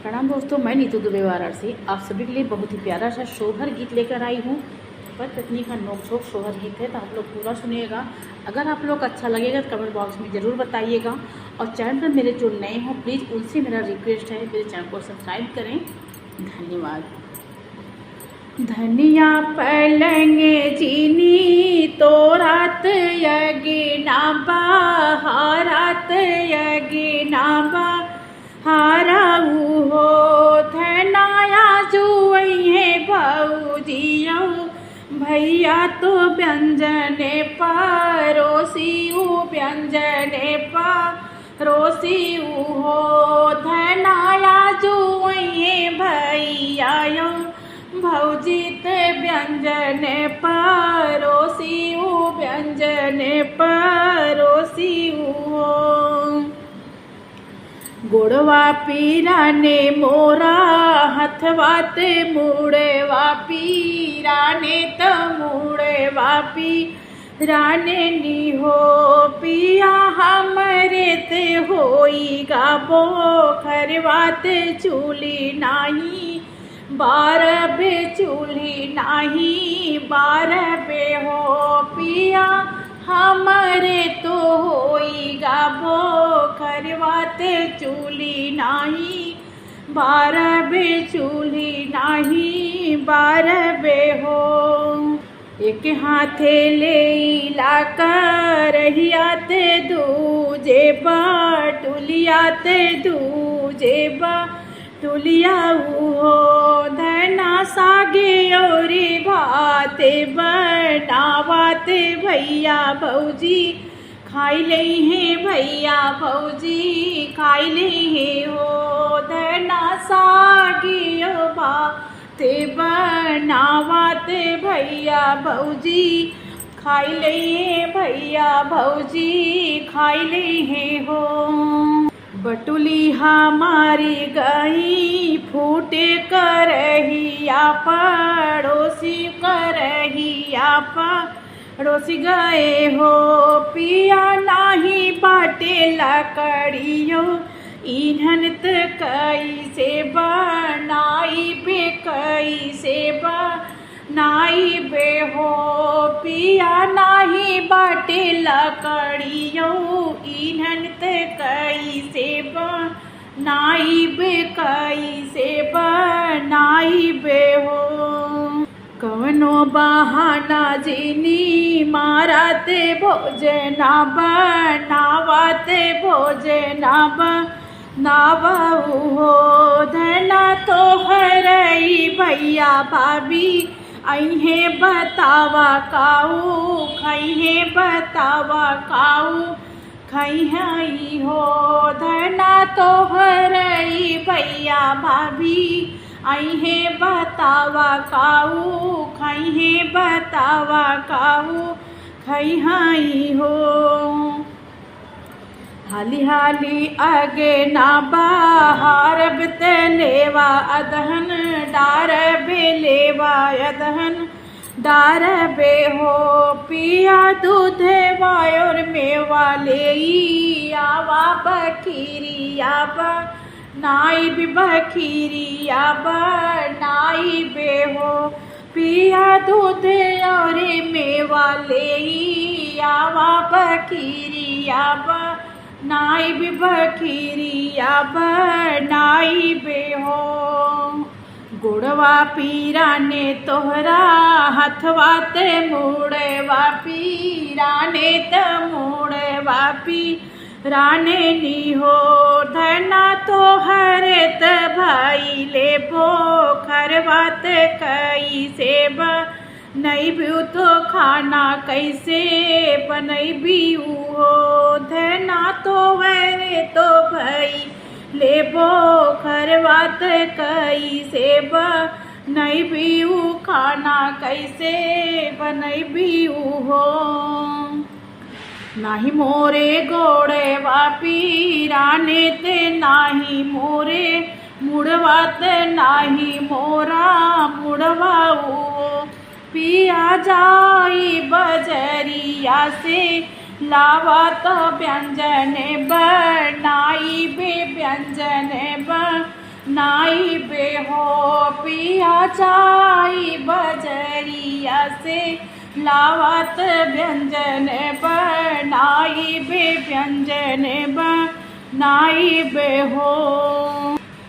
प्रणाम दोस्तों, मैं नीतू दुबे वाराणसी आप सभी के लिए बहुत ही प्यारा सा शोहर गीत लेकर आई हूँ। पर पत्नी का नोक-झोंक शोहर गीत है, तो आप लोग पूरा सुनिएगा। अगर आप लोग अच्छा लगेगा तो कमेंट बॉक्स में ज़रूर बताइएगा। और चैनल पर मेरे जो नए हों प्लीज़ उनसे मेरा रिक्वेस्ट है, मेरे चैनल को सब्सक्राइब करें। धन्यवाद। धनिया पलंगे चीनी तो रात यगिना बहारात यगिना हाराऊ हो धनाया जुए भौजिया भैया तो व्यंजने परोसियू व्यंजने परोसियू हो धनाया जुए भैया भौजित व्यंजने परोसियू व्यंजने परोसियू हो गोड़वा पीराने मोरा हथवाते मुड़ेवा पीराने त मुड़ेवा पीराने नी हो पिया हमरे ते होई गाबो खरवाते चूली नाही बारबे चूल्ही नाही बारबे हो पिया हमारे तो होई गाबो खरवाते चूल्ही नाही बारबे चूल्ही नाही बारबे हो एक हाथे ले ला कर रहियाते दूजे बाटुलियाते दूजे बा तुलिया हो धना सागे और भाते बनावाते भैया भौजी खाई ले हैं भैया भौजी खाई ले हैं हो धना सागे और भाते बनावाते भैया भौजी खाई ले हैं भैया भौजी खाई ले हैं हो बटुली हमारी गई फूटे करहिया पड़ोसी करहिया पड़ोसी गए हो पिया नाही बाटे लकड़ियो ईंधन त कैसे बनाई बे कैसे बनाई बे हो पिया नाही बाटे लकड़ियो ईंधन त कैसे बनाई बे कैसे बनाई बे हो कवनो बहाना जिनी माराते भोजना बनावाते भोजना बनावाऊ हो धना तो हरई भैया भाभी अहे बतावा काऊ खैहे बतावा काऊ खई हो धना तो हरई भैया भाभी अहे बतावा काऊ खैहे बतावा काऊ खई हो हाली हाली आगे ना बाहर लेवा अदहन डार बे लेवा अदहन डार बे हो पिया दूध वायोर मेवा ले आवा बखीरी आबा नाई भी बखीरी आबा नाई बे हो पिया दूध और मेवा ले आवा बखीरी आबा नाई भी बखीरी आबा नाई बे हो गुड़वा पीराने तोहरा हथवाते मुड़ेवा पीराने त मुड़ेवा पीराने नी हो धना तो हरे त भाई ले बो खरवात कैसे बनई भी तो खाना कैसे बनई भी हो धना तो हरे तो भाई लेबो खरवात कैसे बनई भी खाना कैसे बनई भी हो नाही मोरे गोड़े वापी राने ते नाही मोरे मुड़वात नाही मोरा मुड़वाऊ पिया जाई बजरिया से लावत व्यंजन बनाई बे व्यंजन नाई बेहो पिया चाई बजरिया से लावत व्यंजन बनाई बे व्यंजन बनाई बेहो।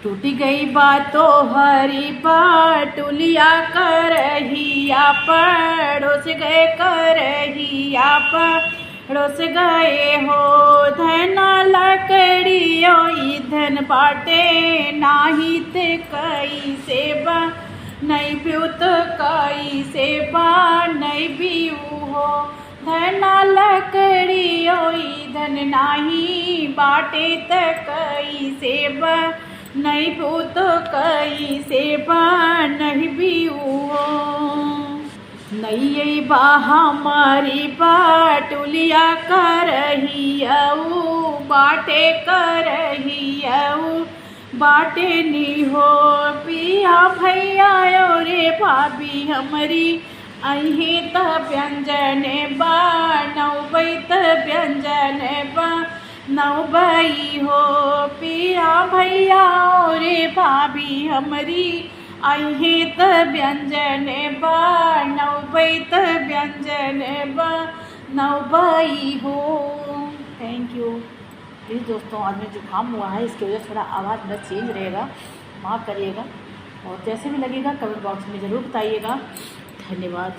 टूटी गई बातों हरी बाटुलिया करहिया पड़ोस गए करहिया पड़ोस गए हो। धन लकड़ियो ईंधन बाटे नाही ते कई सेबा नहीं प्युत कई सेबा नहीं बिऊ हो। धन लकड़ियो ईंधन नाही बाटे त कई सेबा नहीं पूत कई सेबा नहीं बिऊ हो। नई बा हमारी बाटुलिया करहियऊ बाटे करहियऊ बाटे नी हो। पिया भैया रे भाभी हमारी अही त व्यंजन बनौबै त व्यंजन बनौबै हो। पिया भैया रे भाभी हमारी अही त व्यंजन बनौबै त व्यंजन बनौबै हो। Thank you. प्लीज़ दोस्तों, आज में जुकाम हुआ है, इसकी वजह से थोड़ा आवाज़ मेरा चेंज रहेगा, माफ़ करिएगा। और जैसे भी लगेगा कमेंट बॉक्स में ज़रूर बताइएगा। धन्यवाद।